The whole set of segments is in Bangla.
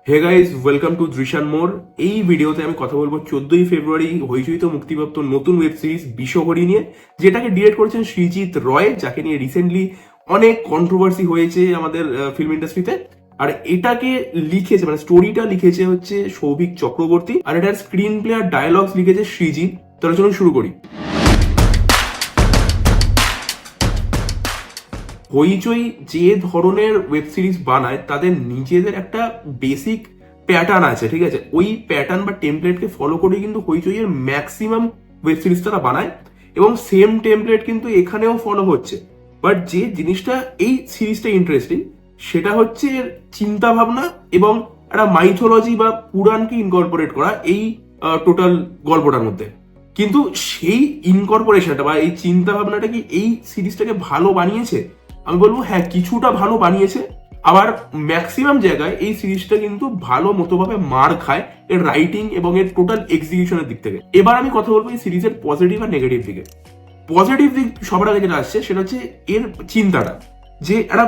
হে গাইস, ওয়েলকাম টু দৃশান মোর। এই ভিডিওতে আমি কথা বলবো 14ই ফেব্রুয়ারি হইচইতে মুক্তিপ্রাপ্ত নতুন ওয়েব সিরিজ বিষহরি নিয়ে, যেটাকে ডিরেক্ট করেছেন সৃজিত রয়, যাকে নিয়ে রিসেন্টলি অনেক কন্ট্রোভার্সি হয়েছে আমাদের ফিল্ম ইন্ডাস্ট্রিতে। আর এটাকে লিখেছে, মানে স্টোরিটা লিখেছে হচ্ছে সৌভিক চক্রবর্তী, আর এটার স্ক্রিন প্লে আর ডায়লগস লিখেছে সৃজিত। তাহলে চলুন শুরু করি। হইচই যে ধরনের ওয়েব সিরিজ বানায় তাদের নিজেদের একটা বেসিক প্যাটার্ন আছে, ঠিক আছে? ওই প্যাটার্ন বা টেমপ্লেটকে ফলো করে কিন্তু হইচই এর ম্যাক্সিমাম ওয়েব সিরিজ তারা বানায়, এবং সেম টেমপ্লেট কিন্তু এখানেও ফলো হচ্ছে। বাট যে জিনিসটা এই সিরিজটা ইন্টারেস্টিং, সেটা হচ্ছে এর চিন্তা ভাবনা এবং একটা মাইথোলজি বা পুরাণকে ইনকর্পোরেট করা এই টোটাল গল্পটার মধ্যে। কিন্তু সেই ইনকর্পোরেশনটা বা এই চিন্তা ভাবনাটা কি এই সিরিজটাকে ভালো বানিয়েছে? আমি বলবো হ্যাঁ, কিছুটা ভালো বানিয়েছে। আবার ম্যাক্সিমাম জায়গায় এই সিরিজটা কিন্তু ভালো মতোভাবে মার খায় এর রাইটিং এবং এর টোটাল এক্সিকিউশনের দিক থেকে। এবার আমি কথা বলবো এই সিরিজের পজিটিভ আর নেগেটিভ দিকে। পজিটিভ দিক সবার আগে যেটা আসছে সেটা হচ্ছে এর চিন্তাটা, যে একটা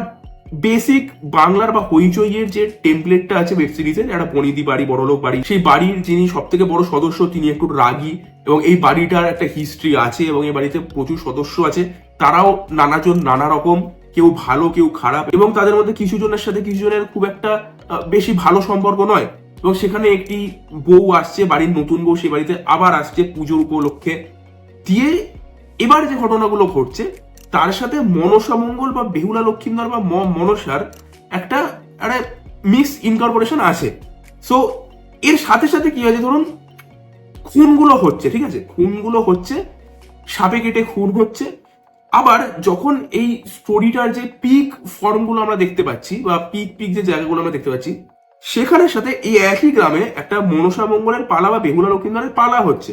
বেসিক বাংলার বা হইচইয়ের যে টেমপ্লেটটা আছে ওয়েব সিরিজের, একটা বনিদি বাড়ি, বড়লোক বাড়ি, সেই বাড়ির যিনি সব থেকে বড় সদস্য তিনি একটু রাগী, এবং এই বাড়িটার একটা হিস্ট্রি আছে এবং এই বাড়িতে প্রচুর সদস্য আছে, তারাও নানাজন নানা রকম, কেউ ভালো কেউ খারাপ, এবং তাদের মধ্যে কিছু জনের সাথে কিছু জনের খুব একটা বেশি ভালো সম্পর্ক নয়। এবং সেখানে একটি বউ আসছে, বাড়ির নতুন বউ সেই বাড়িতে আবার আসছে পুজোর উপলক্ষে দিয়ে। এবার যে ঘটনাগুলো ঘটছে তার সাথে মনসা মঙ্গল বা বেহুলা লক্ষিন্দর বা মনসার একটা একটা মিক্স ইনকর্পোরেশন আছে। সো এর সাথে সাথে কি হয়েছে, ধরুন খুনগুলো হচ্ছে, ঠিক আছে, খুনগুলো হচ্ছে, সাপে কেটে খুন হচ্ছে। আবার যখন এই স্টোরিটার যে পিক ফর্মগুলো আমরা দেখতে পাচ্ছি বা পিক পিক যে জায়গাগুলো আমরা দেখতে পাচ্ছি, সেখানের সাথে এই একই গ্রামে একটা মনসা মঙ্গলের পালা বা বেহুলা লক্ষিন্দরের পালা হচ্ছে।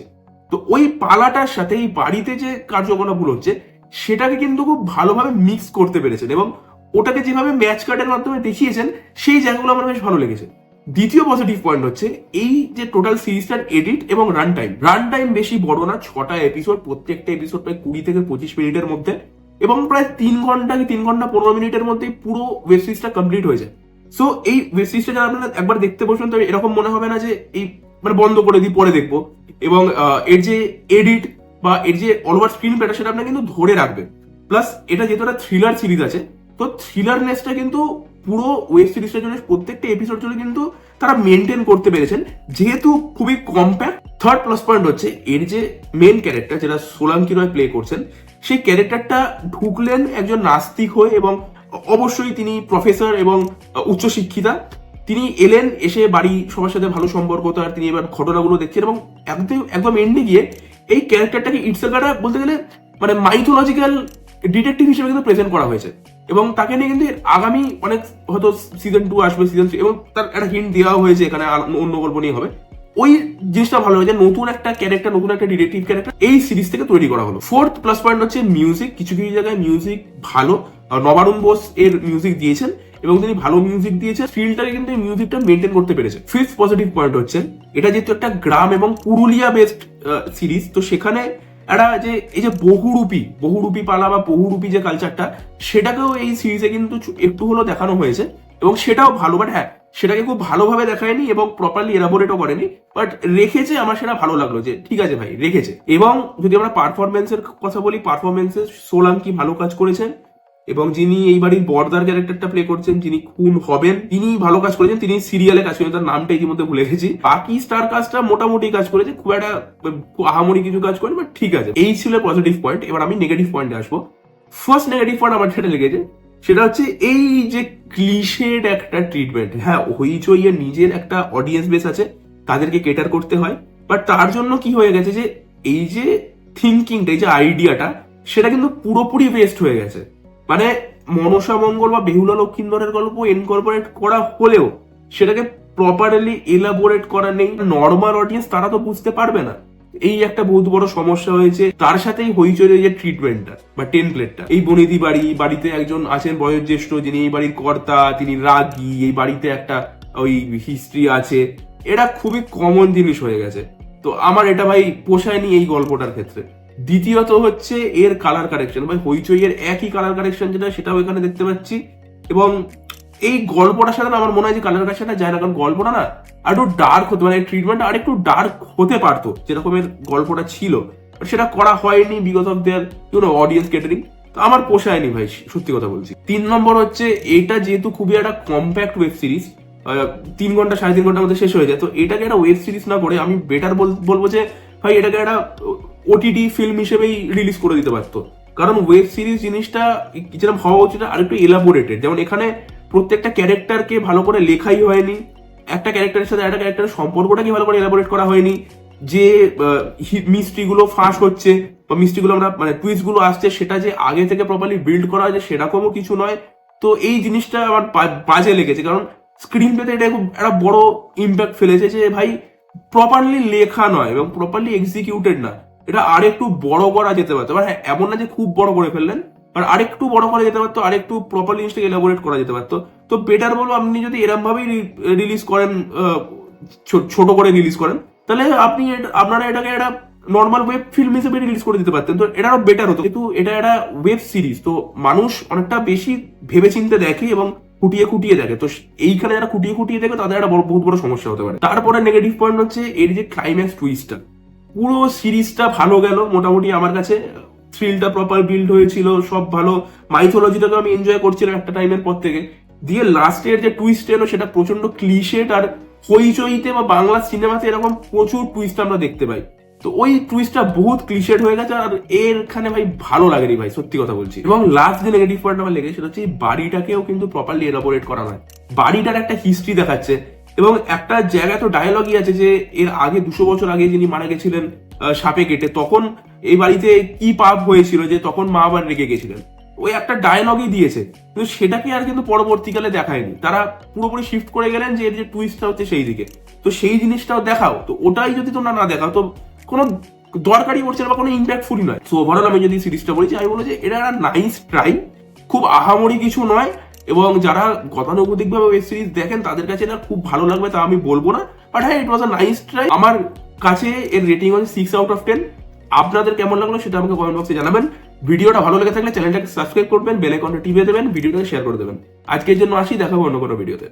তো ওই পালাটার সাথে এই বাড়িতে যে কার্যকলাপগুলো হচ্ছে সেটাকে কিন্তু খুব ভালোভাবে মিক্স করতে পেরেছেন, এবং ওটাকে যেভাবে ম্যাচ কার্ডের মাধ্যমে দেখিয়েছেন সেই জায়গাগুলো আমার বেশ ভালো লেগেছে। দ্বিতীয় পজিটিভ পয়েন্ট হচ্ছে এই যে টোটাল সিরিজটার এডিট এবং রান টাইম বেশি বড় না, 6টা এপিসোড, প্রত্যেকটা এপিসোড প্রায় 20 থেকে 25 মিনিটের মধ্যে, এবং প্রায় 3 ঘন্টা কি 3 ঘন্টা 15 মিনিটের মধ্যেই পুরো ওয়েব সিরিজটা কমপ্লিট হয়ে যায়। সো এই ওয়েব সিরিজটা যারা আপনারা একবার দেখতে বসবেন, তবে এরকম মনে হবে না যে এই মানে বন্ধ করে দিই পরে দেখবো। এবং এর যে এডিট বা এর যে অল ওভার স্ক্রিন প্লেটা সেটা আপনার কিন্তু ধরে রাখবে। প্লাস এটা যেহেতু একটা থ্রিলার সিরিজ আছে, তো থ্রিলারনেসটা কিন্তু পুরো ওয়েব সিরিজটার জন্য প্রত্যেকটা এপিসোড জন্য কিন্তু তারা মেনটেন করতে পেরেছেন, যেহেতু খুবই কম্প্যাক্ট। থার্ড প্লাস পয়েন্ট হচ্ছে এর যে মেন ক্যারেক্টার, যেটা সোলাঙ্কি রয় প্লে করছেন, সেই ক্যারেক্টারটা ঢুকলেন একজন নাস্তিক হয়ে, এবং অবশ্যই তিনি প্রফেসর এবং উচ্চশিক্ষিতা। তিনি এলেন, এসে বাড়ি সবার সাথে ভালো সম্পর্ক তার, তিনি এবার ঘটনাগুলো দেখছেন, এবং একদম একদম এন্ডে গিয়ে এই ক্যারেক্টারটাকে ইটসেলফ বলতে গেলে মানে মাইথোলজিক্যাল ডিটেকটিভ হিসেবে কিন্তু প্রেজেন্ট করা হয়েছে। এবং তাকে নিয়ে কিন্তু আগামী অনেক হয়তো সিজন 2 আসবে, সিজন 3, এবং তার একটা হিন্ট দেওয়া হয়েছে এখানে অন্য গল্প নিয়ে হবে। ওই জিনিসটা ভালো হয়েছে, নতুন একটা ক্যারেক্টার, নতুন একটা ডিটেকটিভ ক্যারেক্টার এই সিরিজ থেকে তৈরি করা হলো। ফোর্থ প্লাস পয়েন্ট হচ্ছে মিউজিক। কিছু কিছু জায়গায় মিউজিক ভালো, নবারুণ বোস এর মিউজিক দিয়েছেন এবং তিনি ভালো মিউজিক দিয়েছেন, ফিল্ডটাকে কিন্তু এই মিউজিকটা মেনটেন করতে পেরেছে। ফিফথ পজিটিভ পয়েন্ট হচ্ছে এটা যেহেতু একটা গ্রাম এবং পুরুলিয়া বেসড সিরিজ, তো সেখানে একটা যে এই যে বহুরূপী পালা বা বহুরূপী যে কালচারটা, সেটাকেও এই সিরিজে কিন্তু একটু হলেও দেখানো হয়েছে, এবং সেটাও ভালো। বাট হ্যাঁ, সেটাকে খুব ভালোভাবে দেখায়নি এবং প্রপারলি এলাবোরেটও করেনি, বাট রেখেছে। আমার সেটা ভালো লাগলো যে ঠিক আছে ভাই, রেখেছে। এবং যদি আমরা পারফরমেন্সের কথা বলি, পারফরমেন্সে সোলাঙ্কি ভালো কাজ করেছেন, এবং যিনি এই বাড়ির বর্দার ক্যারেক্টারটা প্লে করছেন, যিনি খুন হবেন, তিনি ভালো কাজ করেছেন। তিনি সিরিয়ালে কাজ করেছেন, তার নামটা ইতিমধ্যে ভুলে গেছি। বাকি স্টার কাস্টটা মোটামুটি কাজ করেছে, খুব একটা আহামরি কিছু কাজ করেন, বাট ঠিক আছে। এই ছিল পজিটিভ পয়েন্ট। এবার আমি নেগেটিভ পয়েন্টে আসবো। ফার্স্ট নেগেটিভ পয়েন্ট আমার যেটা লেগেছে সেটা হচ্ছে এই যে ক্লিশেড একটা ট্রিটমেন্ট। হ্যাঁ, হইচইয়ের নিজের একটা অডিয়েন্স বেস আছে, তাদেরকে কেটার করতে হয়, বাট তার জন্য কি হয়ে গেছে যে এই যে থিঙ্কিংটা, এই যে আইডিয়াটা, সেটা কিন্তু পুরোপুরি ওয়েস্ট হয়ে গেছে। মানে মনসা মঙ্গল বা বেহুলা লক্ষিন্দরের গল্প ইনকর্পোরেট করা হলেও সেটাকে প্রপারলি এলাবোরেট করা নেই। নর্মাল অডিয়েন্স তারা তো বুঝতে পারবে না, এই একটা বহুত বড় সমস্যা হয়েছে। তার সাথেই হইচইয়ের যে ট্রিটমেন্টটা বা টেমপ্লেটটা, এই বনিদি বাড়িতে একজন আছেন বয়োজ্যেষ্ঠ, যিনি এই বাড়ির কর্তা, তিনি রাগী, এই বাড়িতে একটা ওই হিস্ট্রি আছে, এটা খুবই কমন জিনিস হয়ে গেছে। তো আমার এটা ভাই পোষায়নি এই গল্পটার ক্ষেত্রে। দ্বিতীয়ত হচ্ছে এর কালার কারেকশন, ভাই হইচই এর একই কালার কারেকশন যেটা, সেটাও এখানে দেখতে পাচ্ছি। এবং এই গল্পটার সাথে আমার মনে হয় যে কালার কাছে যায় না, কারণ গল্পটা না আর একটু ডার্ক হতো, মানে ট্রিটমেন্ট আর একটু ডার্ক হতে পারতো যেরকমের গল্পটা ছিল, সেটা করা হয়নি because of their audience catering. তো আমার পোষায়নি ভাই, সত্যি কথা বলছি। 3 নম্বর হচ্ছে এটা যেহেতু খুবই একটা কম্প্যাক্ট ওয়েব সিরিজ, 3 ঘন্টা 3.5 ঘন্টার মধ্যে শেষ হয়ে যায়, তো এটাকে একটা ওয়েব সিরিজ না করে আমি বেটার বলবো যে ভাই এটাকে একটা ওটিটি ফিল্ম হিসেবেই রিলিজ করে দিতে পারতো। কারণ ওয়েব সিরিজ জিনিসটা যেরকম হওয়া উচিত আরেকটু এলাবোরেটেড, যেমন এখানে প্রত্যেকটা ক্যারেক্টারকে ভালো করে লেখাই হয়নি, একটা ক্যারেক্টারের সাথে একটা ক্যারেক্টারের সম্পর্কটাকে ভালো করে এলাবোরেট করা হয়নি, যে মিস্ট্রিগুলো ফাঁস হচ্ছে বা মিস্ট্রিগুলো আমরা মানে টুইস্ট গুলো আসছে সেটা যে আগে থেকে প্রপারলি বিল্ড করা হয়েছে সেরকমও কিছু নয়। তো এই জিনিসটা আমার বাজে লেগেছে, কারণ স্ক্রিন পেতে এটা খুব একটা বড় ইম্প্যাক্ট ফেলেছে যে ভাই প্রপারলি লেখা নয় এবং প্রপারলি এক্সিকিউটেড না, এটা আরেকটু বড় করা যেতে পারতো। হ্যাঁ, এমন না যে খুব বড় করে ফেললেন, আর আরেকটু বড় করা যেতে পারতো, আরেকটু প্রপারলি জিনিসটাকে এলাবোরেট করা যেতে পারতো। তো বেটার বলবো আপনি যদি এরম ভাবেই রিলিজ করেন, ছোট করে রিলিজ করেন, তাহলে আপনি আপনারা এটাকে একটা নর্মাল ওয়েব ফিল্ম হিসেবে রিলিজ করে দিতে পারতেন, তো এটা আরো বেটার হতো। কিন্তু এটা একটা ওয়েব সিরিজ, তো মানুষ অনেকটা বেশি ভেবে চিন্তে দেখে এবং খুঁটিয়ে খুঁটিয়ে দেখে, তো এইখানে যারা খুঁটিয়ে খুঁটিয়ে দেখে তাদের একটা বহুত বড় সমস্যা হতে পারে। তারপরে নেগেটিভ পয়েন্ট হচ্ছে এর যে ক্লাইম্যাক্স টুইস্টটা, পুরো সিরিজটা ভালো গেল মোটামুটি আমার কাছে, থ্রিলটা প্রপার বিল্ড হয়েছিল, সব ভালো, মাইথোলজিটাকে আমি এনজয় করছিলাম একটা টাইমের পর থেকে, দিয়ে লাস্টের যে টুইস্ট এলো সেটা প্রচন্ড ক্লিশেড, আর হইচইতে বা বাংলা সিনেমাতে এরকম প্রচুর টুইস্ট আমরা দেখতে পাই, তো ওই টুইস্টটা বহুত ক্লিশেড হয়ে গেছে, আর এরখানে ভাই ভালো লাগেনি ভাই, সত্যি কথা বলছি। এবং লাস্ট যে নেগেটিভ পয়েন্ট আমার লেগেছে সেটা হচ্ছে এই বাড়িটাকেও কিন্তু প্রপারলি এলাবোরেট করা হয়, বাড়িটার একটা হিস্ট্রি দেখাচ্ছে এবং একটা জায়গায় তো ডায়লগই আছে যে এর আগে 200 বছর আগে যিনি মারা গেছিলেন সাপে কেটে, তখন এই বাড়িতে কি পাপ হয়েছিল যে তখন মা আবার রেগে গেছিলেন, ওই একটা ডায়লগই দিয়েছে, কিন্তু সেটাকে আর কিন্তু পরবর্তীকালে দেখায়নি, তারা পুরোপুরি শিফট করে গেলেন যে এর যে টুইস্টটা হচ্ছে সেই দিকে, তো সেই জিনিসটাও দেখাও, তো ওটাই যদি তোমরা না দেখাও তো কোনো দরকারই পড়ছে না বা কোনো ইম্প্যাক্টফুলই নয়। সো ওভারঅল আমি যদি সিরিজটা বলেছি, আমি বলবো যে এটা একটা নাইস ট্রাই, খুব আহামরি কিছু নয়, এবং যারা গতানুগতিক ভাবে ওয়েব সিরিজ দেখেন তাদের কাছে এটা খুব ভালো লাগবে তা আমি বলবো না, বাট হ্যাঁ ইট ওয়াজ আ নাইস ট্রাই। আমার কাছে এর রেটিং হচ্ছে 6/10। আপনাদের কেমন লাগলো সেটা আমাকে কমেন্ট বক্সে জানাবেন। ভিডিওটা ভালো লেগে থাকলে চ্যানেলটাকে সাবস্ক্রাইব করবেন, বেল আইকনটা টিপে দেবেন, ভিডিওটাকে শেয়ার করে দেবেন। আজকের জন্য আসি, দেখা হবে অন্য কোনো ভিডিওতে।